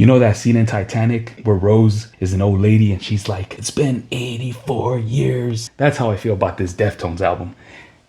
You know that scene in Titanic where Rose is an old lady and she's like, it's been 84 years. That's how I feel about this Deftones album.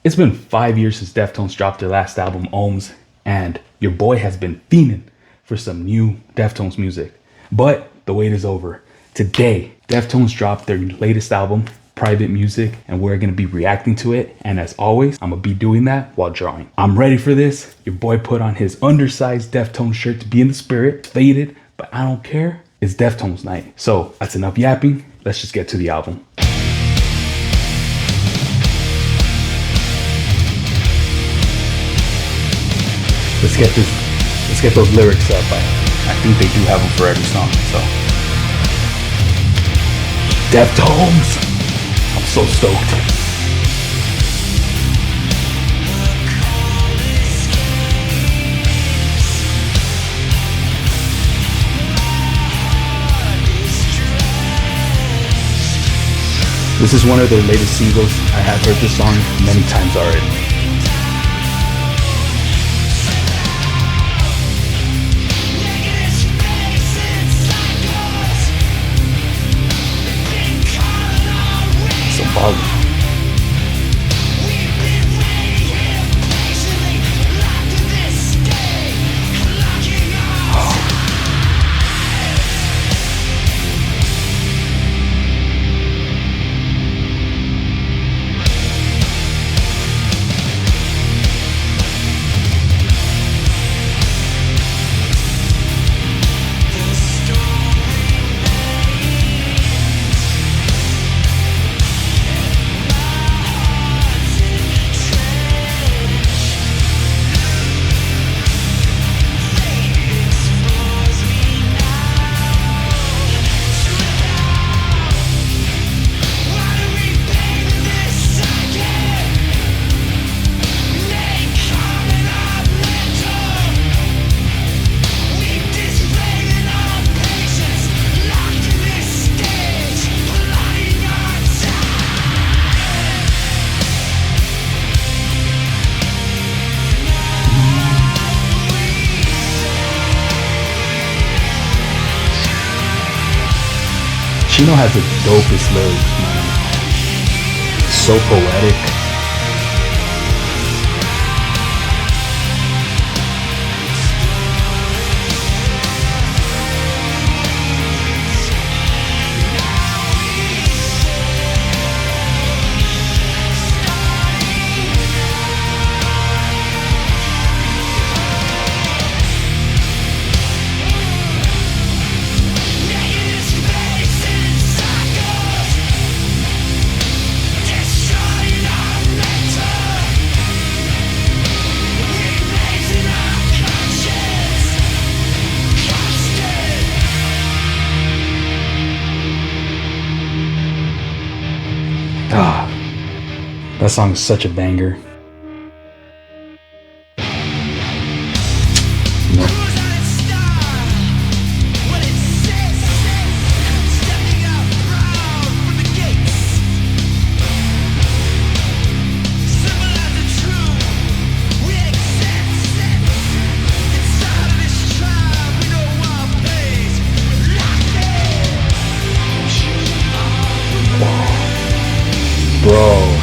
It's been 5 years since Deftones dropped their last album, Ohms, and your boy has been fiending for some new Deftones music. But the wait is over. Today, Deftones dropped their latest album, Private Music, and we're going to be reacting to it. And as always, I'm going to be doing that while drawing. I'm ready for this. Your boy put on his undersized Deftones shirt to be in the spirit. Faded, but I don't care. It's Deftones night. So that's enough yapping. Let's just get to the album. Let's get those lyrics up. I think they do have them for every song. So Deftones. I'm so stoked. This is one of their latest singles. I have heard this song many times already. Some volume. Chino has the dopest lyrics, man. So poetic. Ah, that song is such a banger. Bro.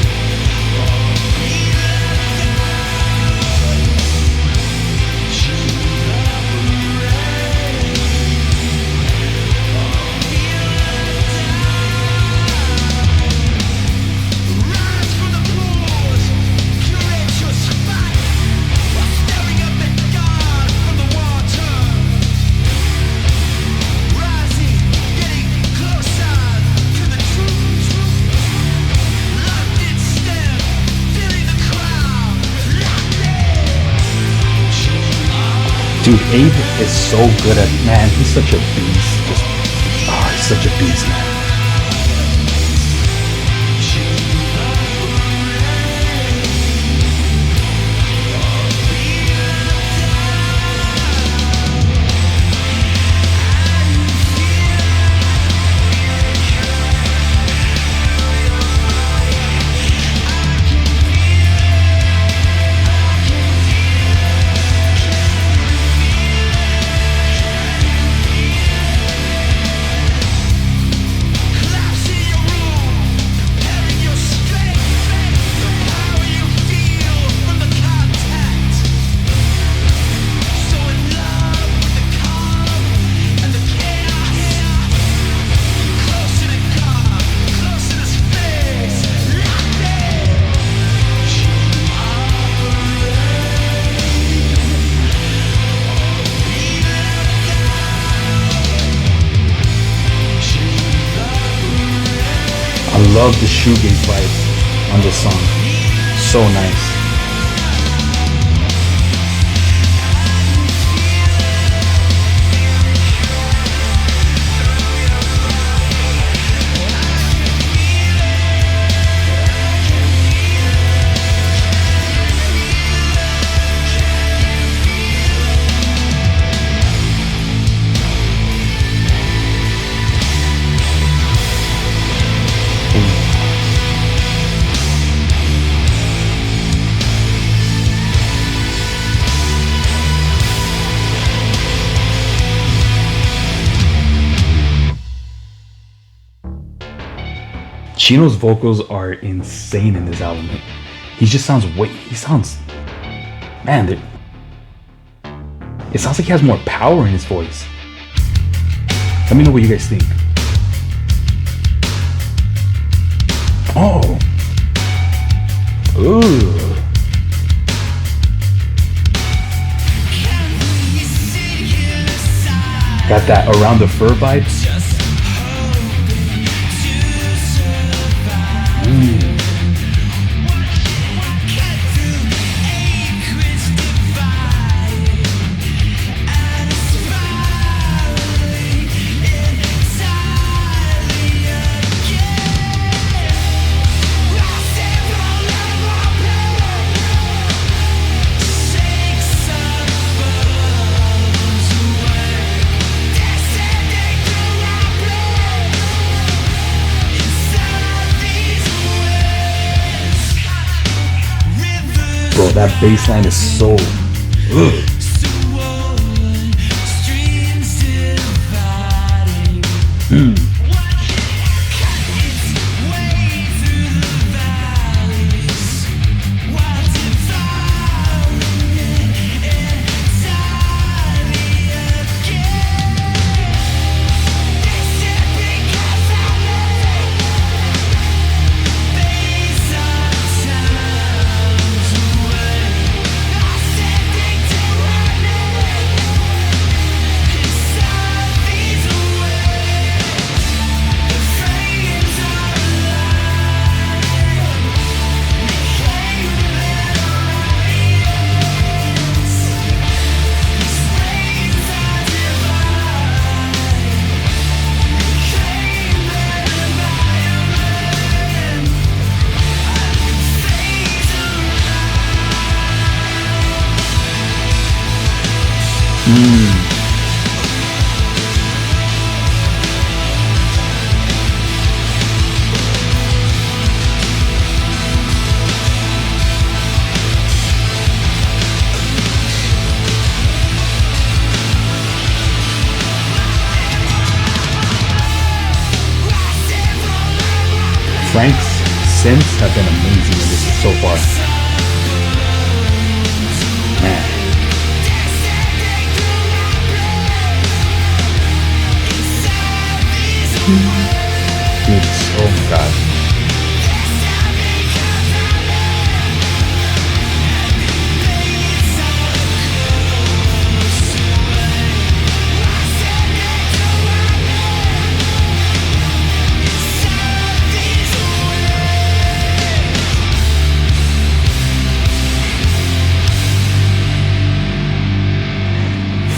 Dude, Abe is so good at, man, he's such a beast. He's such a beast, man. love the shoegaze vibes on this song. So nice. Chino's vocals are insane in this album. He just sounds man, it sounds like he has more power in his voice. Let me know what you guys think. Oh. Ooh. Got that Around the Fur vibes. Bro, that bass line is so... Frank's synths have been amazing in this so far. Man. Dude, oh my god.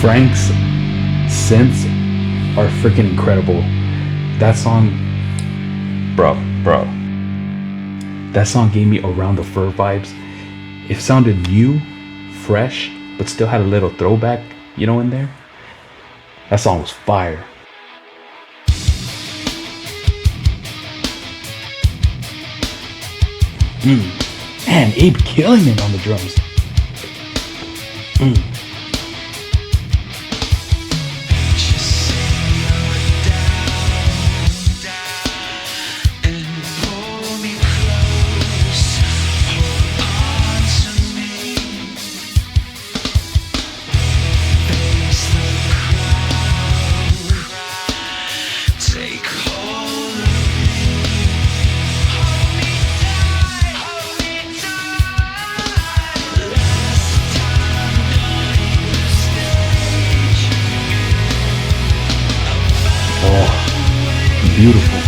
Frank's synths are freaking incredible. That song, bro. That song gave me Around the Fur vibes. It sounded new, fresh, but still had a little throwback, in there. That song was fire. Man, Abe killing it on the drums. Beautiful.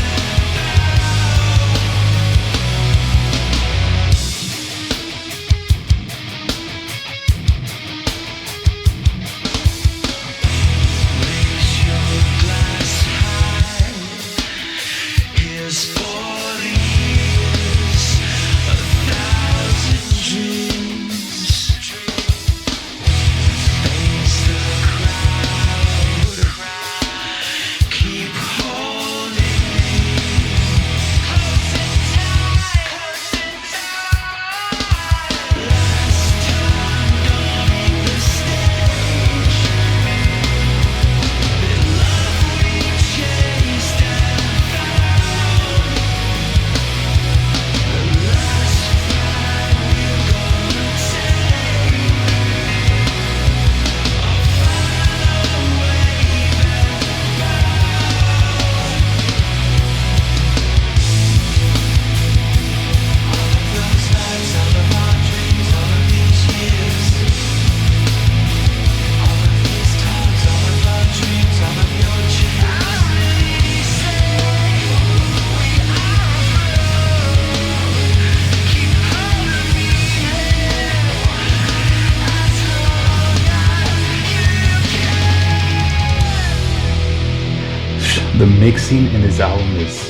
The mixing in this album is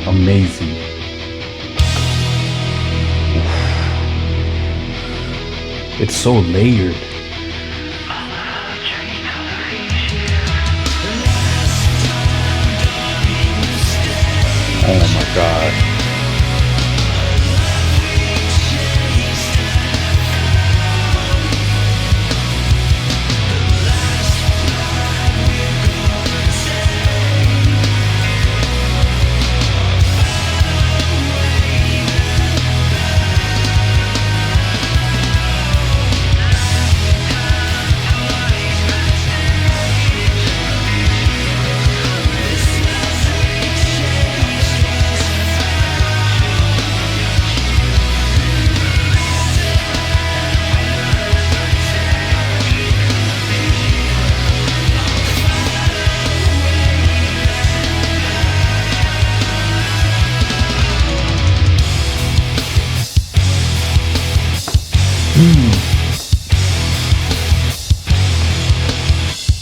amazing. It's so layered. Oh my god.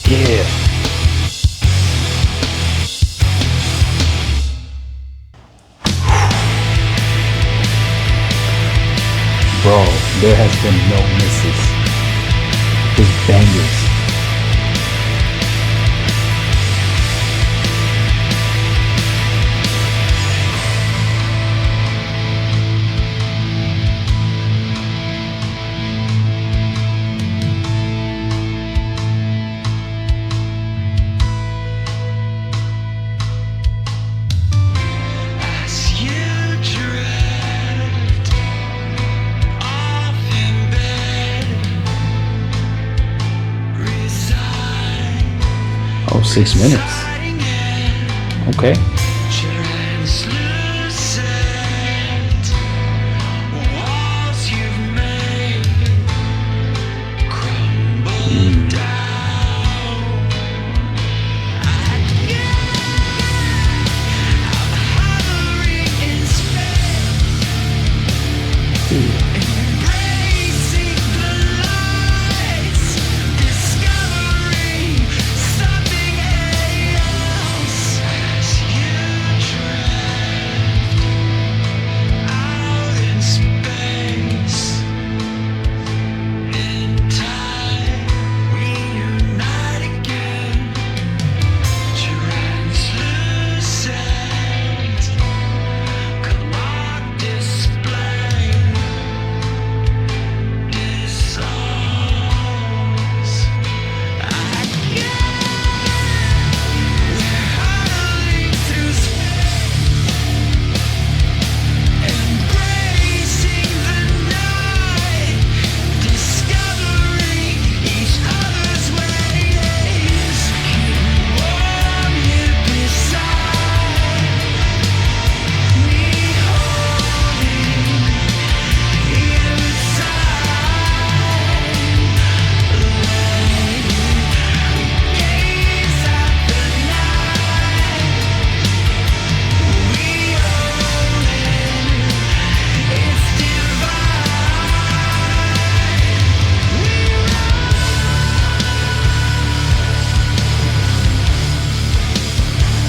Yeah. Bro, there has been no misses. Just bangers. Oh, 6 minutes. Okay.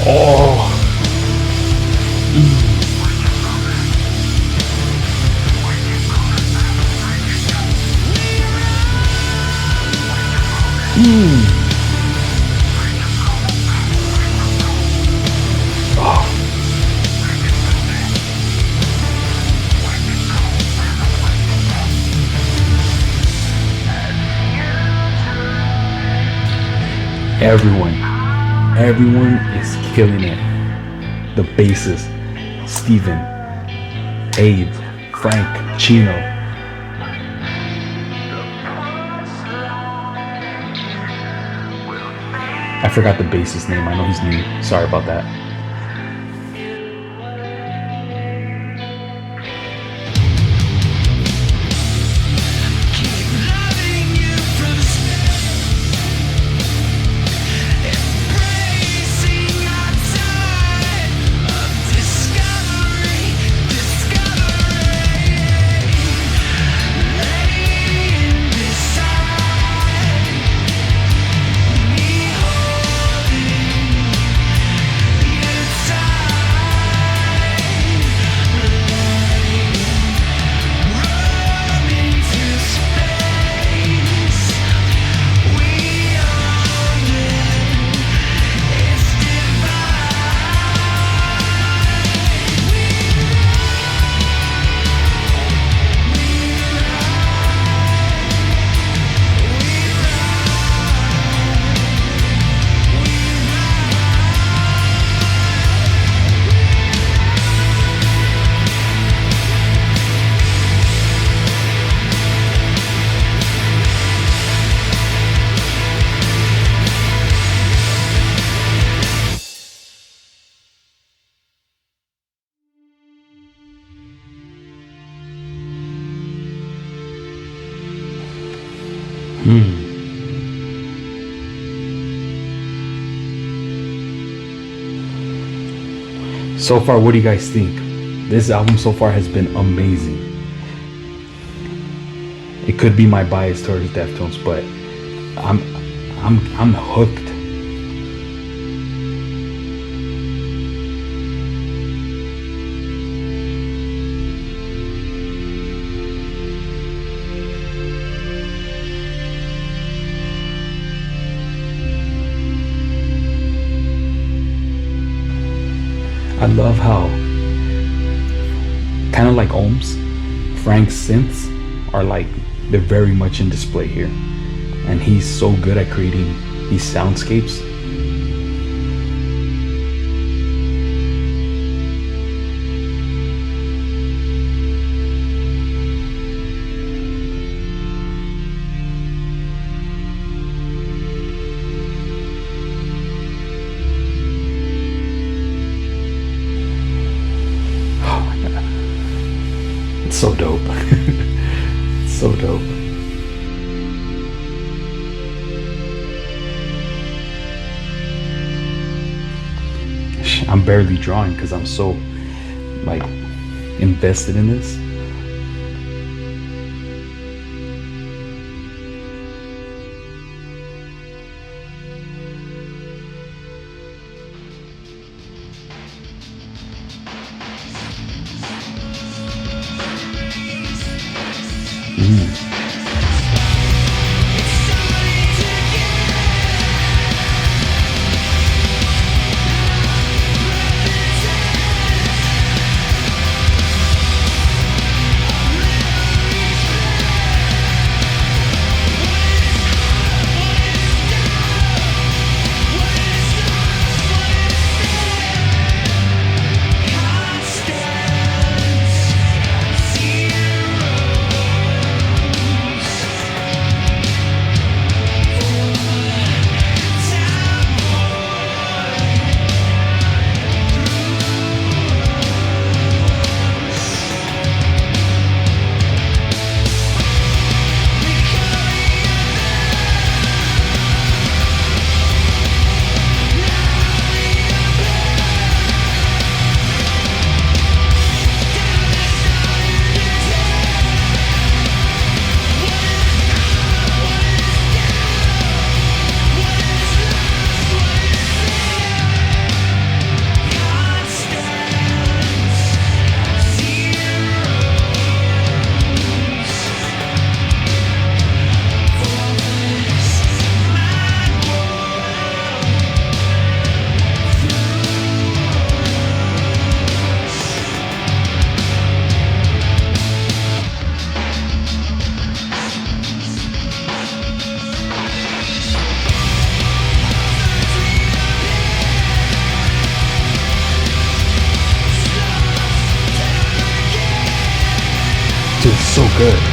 Oh. Everyone is killing it. The bassist, Steven, Abe, Frank, Chino. I forgot the bassist's name. I know he's new. Sorry about that. So far, what do you guys think? This album so far has been amazing. It could be my bias towards Deftones, but I'm hooked. I love how, kind of like Ohms, Frank's synths are like, they're very much in display here. And he's so good at creating these soundscapes. It's so dope. It's so dope. I'm barely drawing because I'm so like invested in this. Dude, it's so good.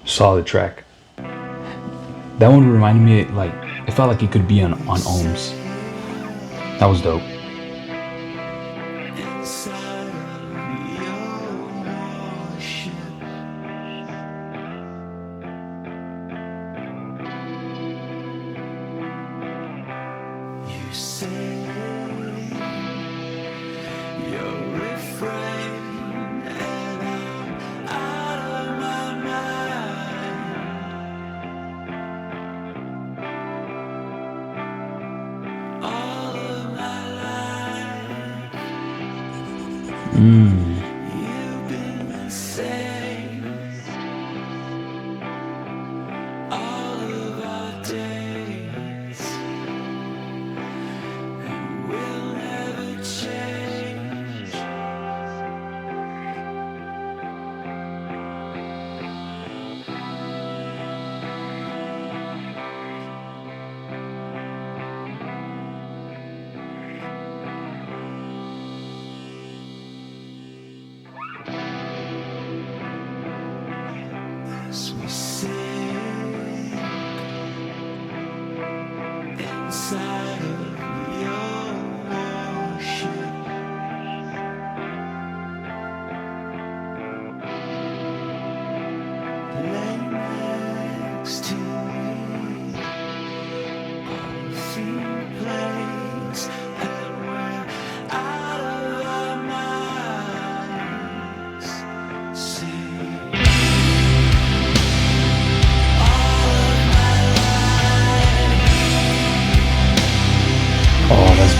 Solid track. That one reminded me, like, it felt like it could be on Ohms. That was dope.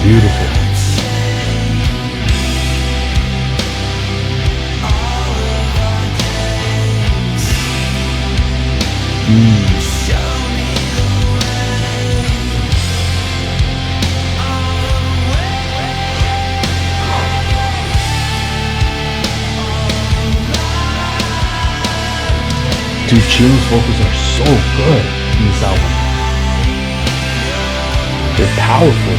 Beautiful. Dude, Chino's vocals are so good in this album. They're powerful.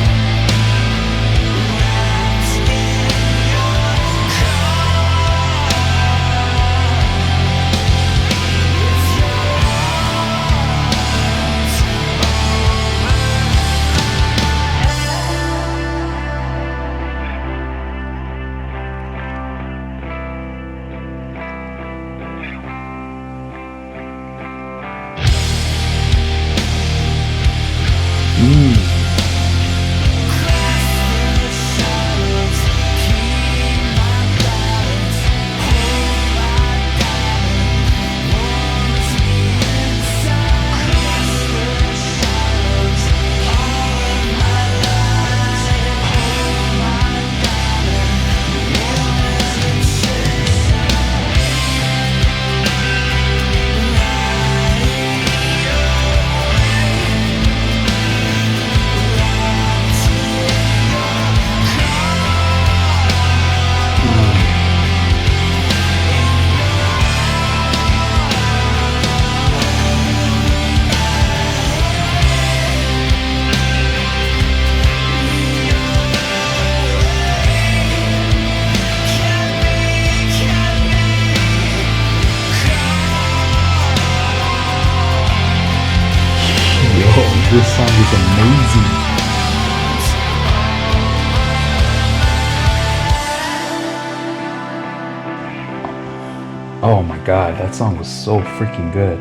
This song is amazing. Oh my god, that song was so freaking good.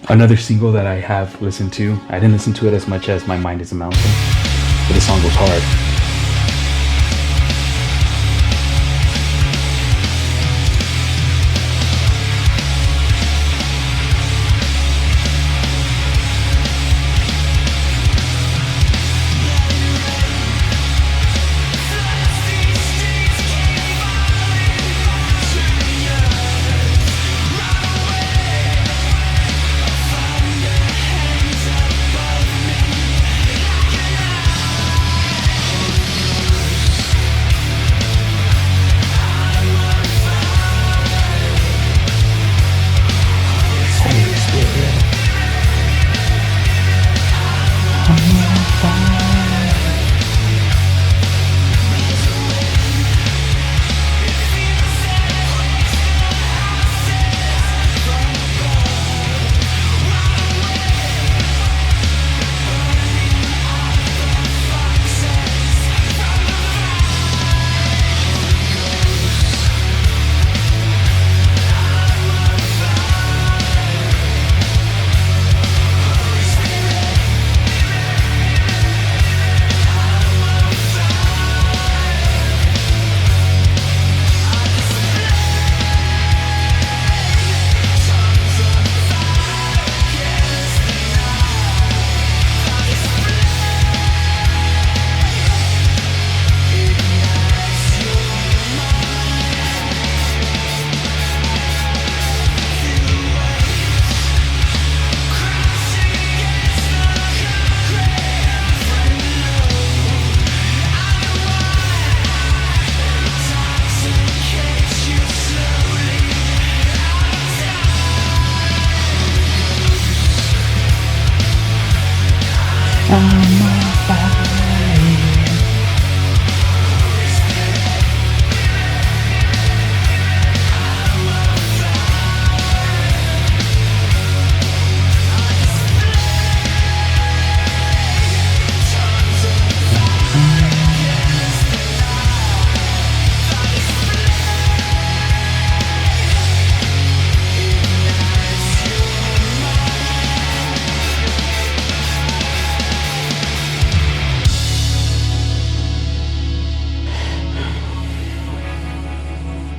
Another single that I have listened to, I didn't listen to it as much as My Mind is a Mountain, but the song goes hard.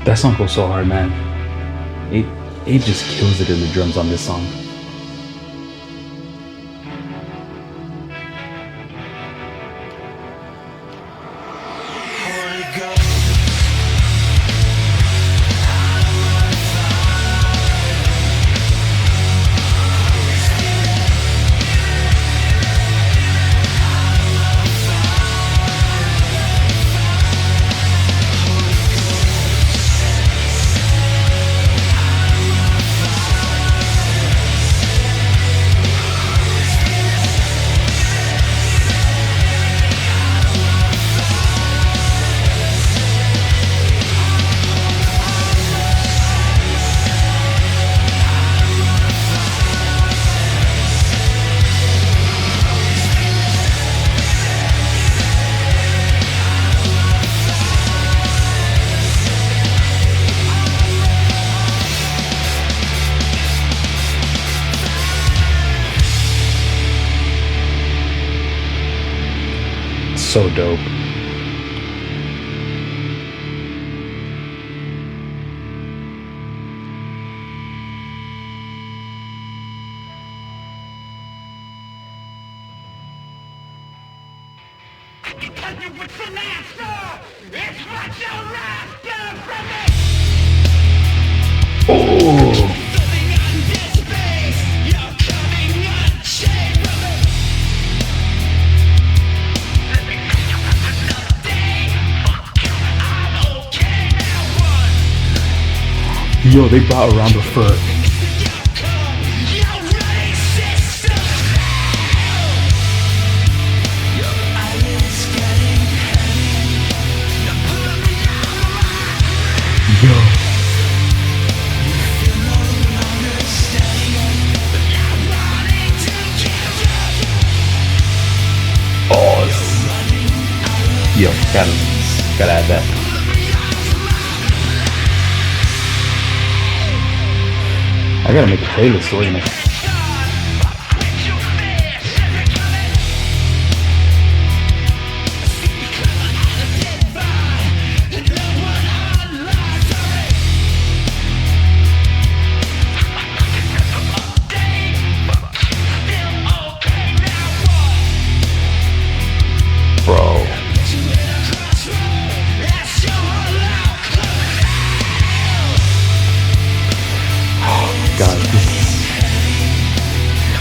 That song goes so hard, man. It just kills it in the drums on this song. So dope. Oh. Yo, they brought around the fur. Yo. Oh. Yo, gotta add that. I gotta make a playlist for you. Bro. God,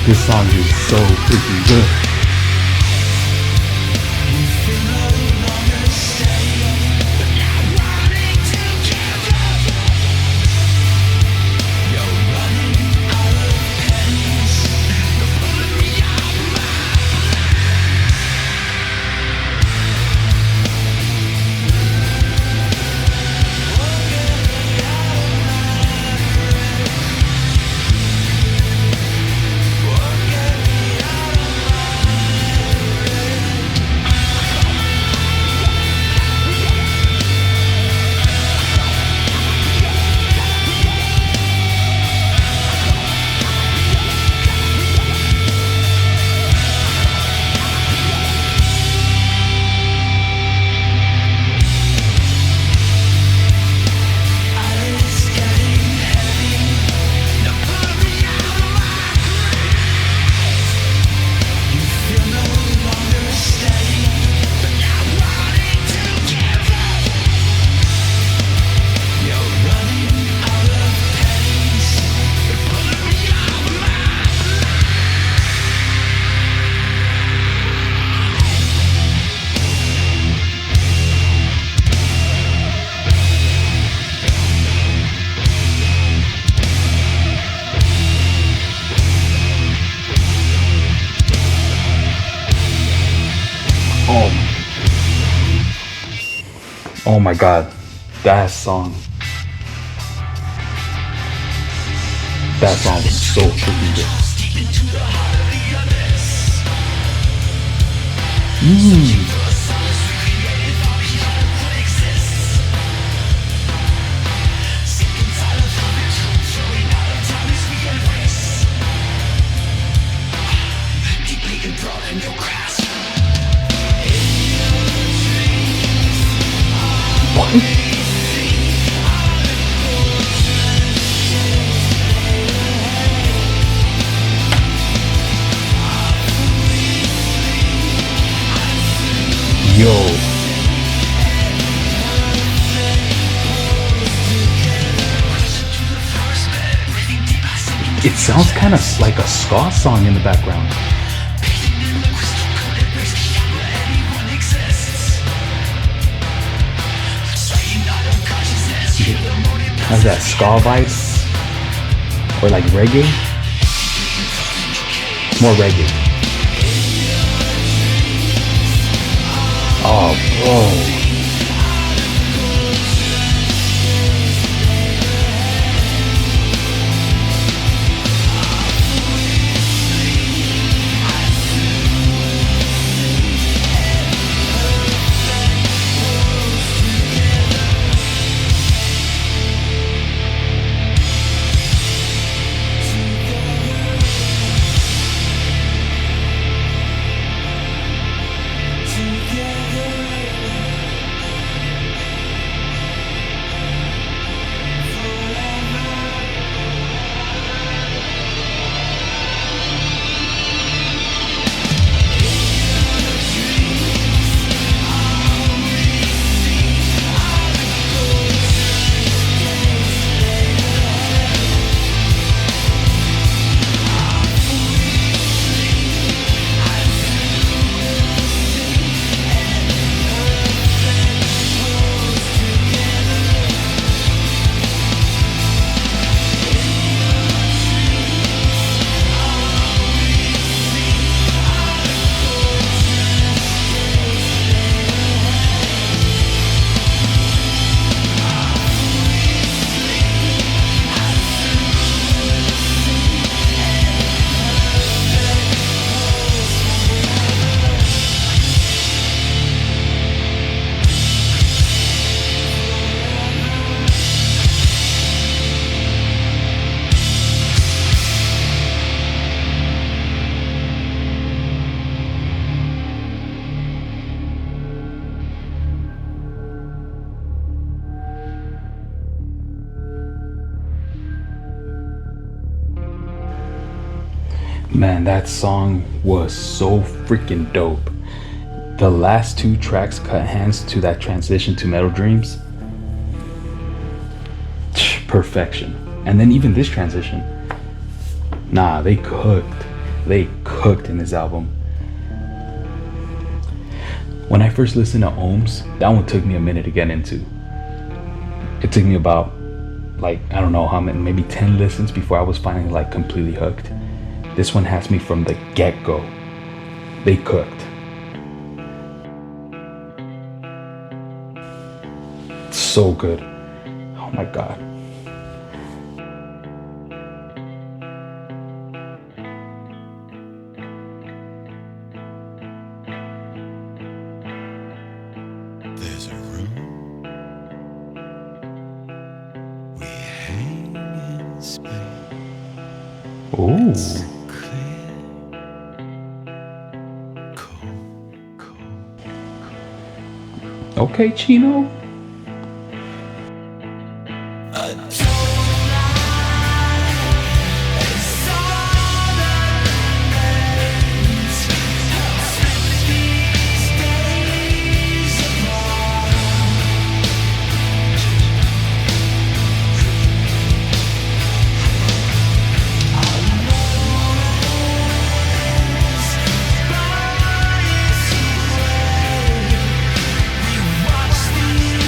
this song is so freaking good. Oh my god, that song was so freaking good. Yo. It sounds kind of like a ska song in the background. Has that ska vibe? Or like reggae? More reggae. Oh, bro. Man, that song was so freaking dope. The last two tracks cut hands to that transition to Metal Dreams. Perfection. And then even this transition. Nah, they cooked. They cooked in this album. When I first listened to Ohms, that one took me a minute to get into. It took me about, like, I don't know how many, maybe 10 listens before I was finally like completely hooked. This one has me from the get-go. They cooked. So good. Oh my god. There's a room we hang in space. Ooh. Okay, Chino. Watch the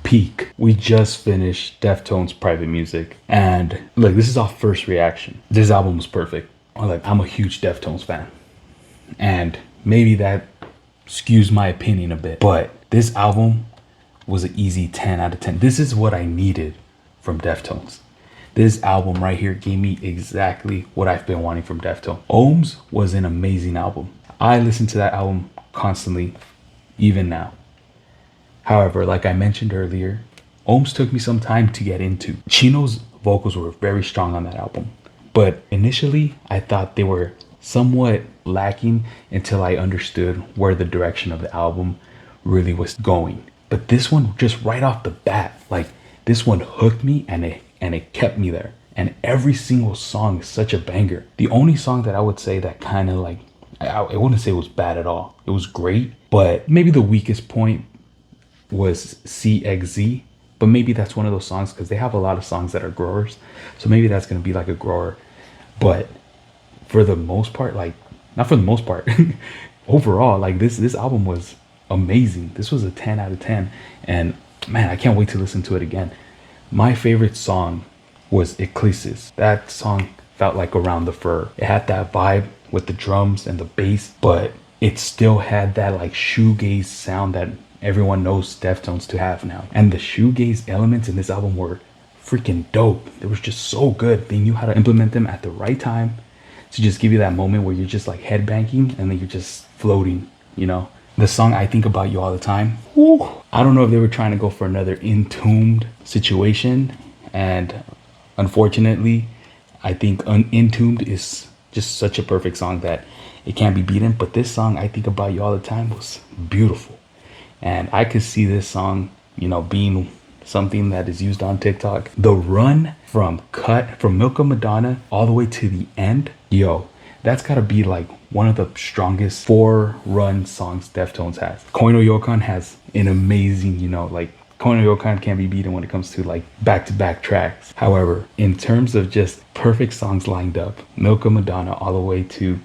peak. We just finished Deftones' Private Music, and look, this is our first reaction. This album was perfect. Like, I'm a huge Deftones fan, and maybe that skews my opinion a bit, but this album was an easy 10 out of 10. This is what I needed from Deftones. This album right here gave me exactly what I've been wanting from Deftones. Ohms was an amazing album. I listen to that album constantly, even now. However, like I mentioned earlier, Ohms took me some time to get into. Chino's vocals were very strong on that album, but initially I thought they were somewhat lacking until I understood where the direction of the album really was going. But this one, just right off the bat, like, this one hooked me, and it kept me there. And every single song is such a banger. The only song that I would say that kind of like, I wouldn't say it was bad at all. It was great, but maybe the weakest point was CXZ. But maybe that's one of those songs, because they have a lot of songs that are growers. So maybe that's going to be like a grower. But for the most part, like, not for the most part, overall, like, this album was amazing. This was a 10 out of 10. And man, I can't wait to listen to it again. My favorite song was Ecdysis. That song felt like Around the Fur. It had that vibe with the drums and the bass, but it still had that like shoegaze sound that everyone knows Deftones to have now. And the shoegaze elements in this album were freaking dope. They were just so good. They knew how to implement them at the right time to just give you that moment where you're just like headbanging and then you're just floating, you know? The song I Think About You All the Time. Woo. I don't know if they were trying to go for another Entombed situation, and unfortunately, I think Entombed is just such a perfect song that it can't be beaten. But this song, I Think About You All the Time, was beautiful. And I could see this song, you know, being something that is used on TikTok. The run from Milk of Madonna all the way to the end, yo, that's gotta be like one of the strongest 4-run songs Deftones has. Koino Yokon has an amazing, you know, like, Koino Yokon can't be beaten when it comes to like back-to-back tracks. However, in terms of just perfect songs lined up, Milk of Madonna all the way to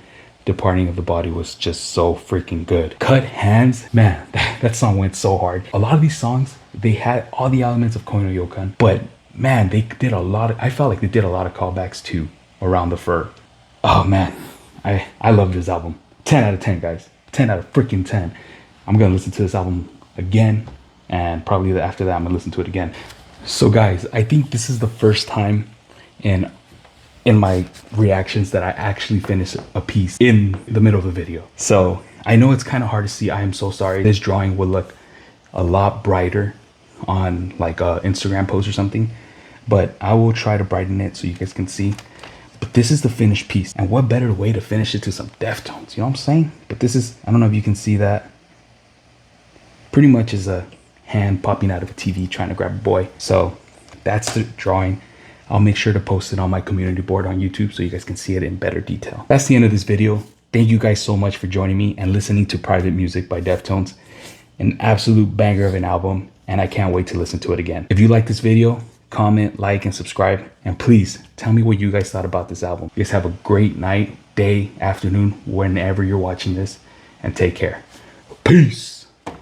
Departing of the Body was just so freaking good. Cut Hands, man, that song went so hard. A lot of these songs, they had all the elements of Koino Yokon, but man, they did a lot of, I felt like they did a lot of callbacks to Around the Fur. Oh man, I love this album. 10 out of 10, guys. 10 out of freaking 10. I'm gonna listen to this album again, and probably after that I'm gonna listen to it again. So guys, I think this is the first time in my reactions that I actually finish a piece in the middle of the video. So I know it's kind of hard to see. I am so sorry. This drawing would look a lot brighter on like a Instagram post or something, but I will try to brighten it so you guys can see. But this is the finished piece, and what better way to finish it to some Deftones, you know what I'm saying? But this is, I don't know if you can see that, pretty much is a hand popping out of a TV trying to grab a boy. So that's the drawing. I'll make sure to post it on my community board on YouTube so you guys can see it in better detail. That's the end of this video. Thank you guys so much for joining me and listening to Private Music by Deftones. An absolute banger of an album, and I can't wait to listen to it again. If you like this video, comment, like, and subscribe. And please tell me what you guys thought about this album. You guys have a great night, day, afternoon, whenever you're watching this, and take care. Peace.